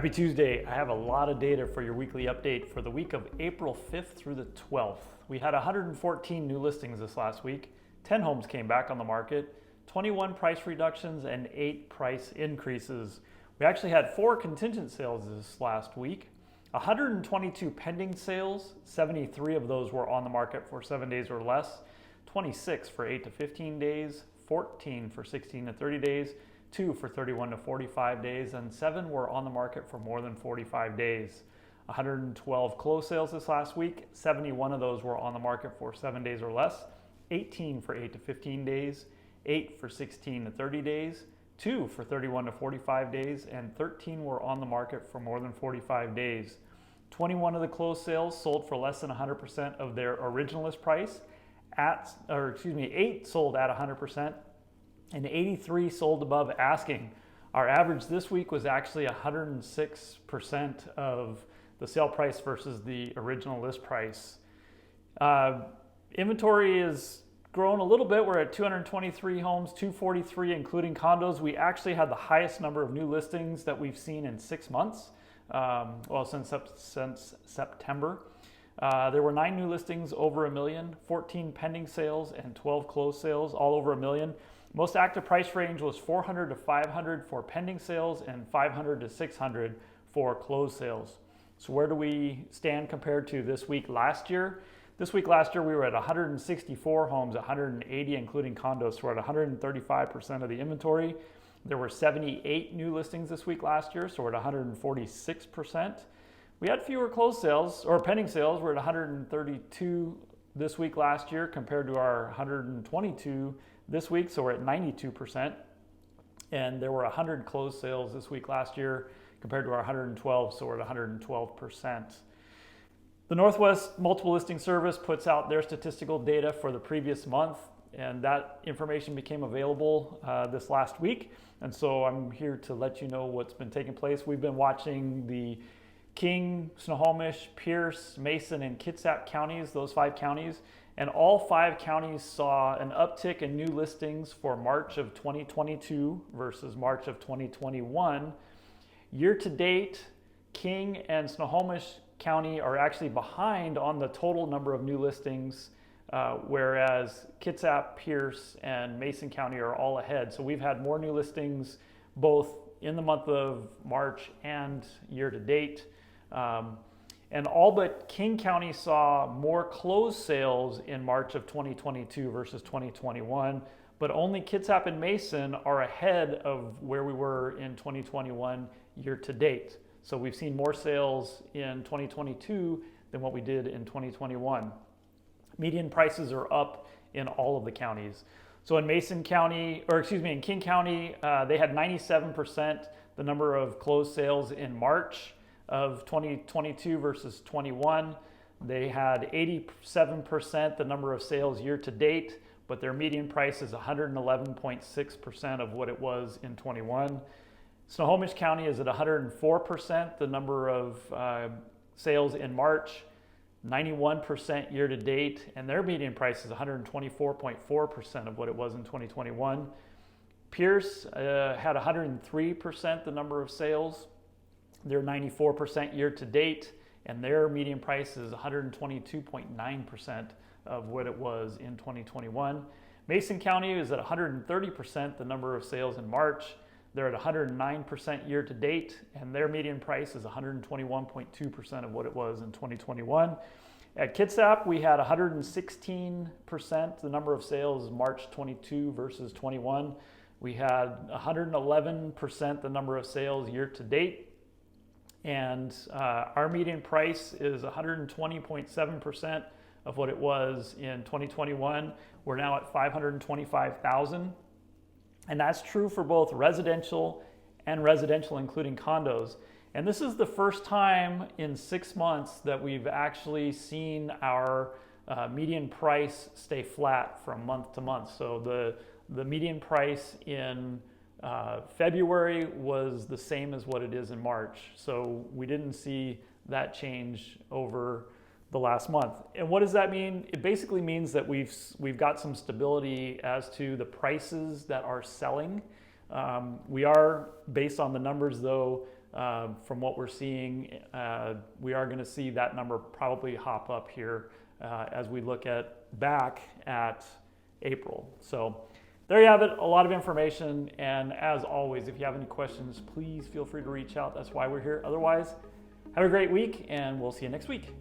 Happy Tuesday. I have a lot of data for your weekly update for the week of April 5th through the 12th. We had 114 new listings this last week. 10 homes came back on the market, 21 price reductions, and 8 price increases. We actually had 4 contingent sales this last week, 122 pending sales, 73 of those were on the market for 7 days or less, 26 for 8 to 15 days, 14 for 16 to 30 days, 2 for 31 to 45 days, and 7 were on the market for more than 45 days. 112 closed sales this last week, 71 of those were on the market for 7 days or less, 18 for 8 to 15 days, 8 for 16 to 30 days, 2 for 31 to 45 days, and 13 were on the market for more than 45 days. 21 of the closed sales sold for less than 100% of their original list price, 8 sold at 100%, and 83 sold above asking. Our average this week was actually 106% of the sale price versus the original list price. Inventory is grown a little bit. We're at 223 homes, 243 including condos. We actually had the highest number of new listings that we've seen in 6 months, since September. There were 9 new listings over $1 million, 14 pending sales, and 12 closed sales, all over $1 million. Most active price range was $400 to $500 for pending sales and $500 to $600 for closed sales. So where do we stand compared to this week last year? This week last year we were at 164 homes, 180 including condos, so we're at 135% of the inventory. There were 78 new listings this week last year, so we're at 146%. We had fewer closed sales, or pending sales. We're at 132 this week last year compared to our 122 this week, so we're at 92%. And there were 100 closed sales this week last year compared to our 112, so we're at 112%. The Northwest Multiple Listing Service puts out their statistical data for the previous month, and that information became available this last week. And so I'm here to let you know what's been taking place. We've been watching the King, Snohomish, Pierce, Mason, and Kitsap counties, those 5 counties, and all 5 counties saw an uptick in new listings for March of 2022 versus March of 2021. Year to date, King and Snohomish County are actually behind on the total number of new listings, whereas Kitsap, Pierce, and Mason County are all ahead. So we've had more new listings both in the month of March and year to date. And all but King County saw more closed sales in March of 2022 versus 2021, but only Kitsap and Mason are ahead of where we were in 2021 year to date. So we've seen more sales in 2022 than what we did in 2021. Median prices are up in all of the counties. So in King County, they had 97% the number of closed sales in March of 2022 versus 21. They had 87% the number of sales year to date, but their median price is 111.6% of what it was in 21. Snohomish County is at 104% the number of sales in March, 91% year to date, and their median price is 124.4% of what it was in 2021. Pierce had 103% the number of sales. They're 94% year to date, and their median price is 122.9% of what it was in 2021. Mason County is at 130% the number of sales in March. They're at 109% year to date, and their median price is 121.2% of what it was in 2021. At Kitsap, we had 116% the number of sales March 22 versus 21. We had 111% the number of sales year to date, and our median price is 120.7% of what it was in 2021. We're now at $525,000. And that's true for both residential and residential including condos. And this is the first time in 6 months that we've actually seen our median price stay flat from month to month. So the median price in February was the same as what it is in March. So we didn't see that change over the last month. And what does that mean? It basically means that we've got some stability as to the prices that are selling. We are, based on the numbers though, from what we're seeing, we are going to see that number probably hop up here as we look back at April. So there you have it, a lot of information. And as always, if you have any questions, please feel free to reach out. That's why we're here. Otherwise, have a great week, and we'll see you next week.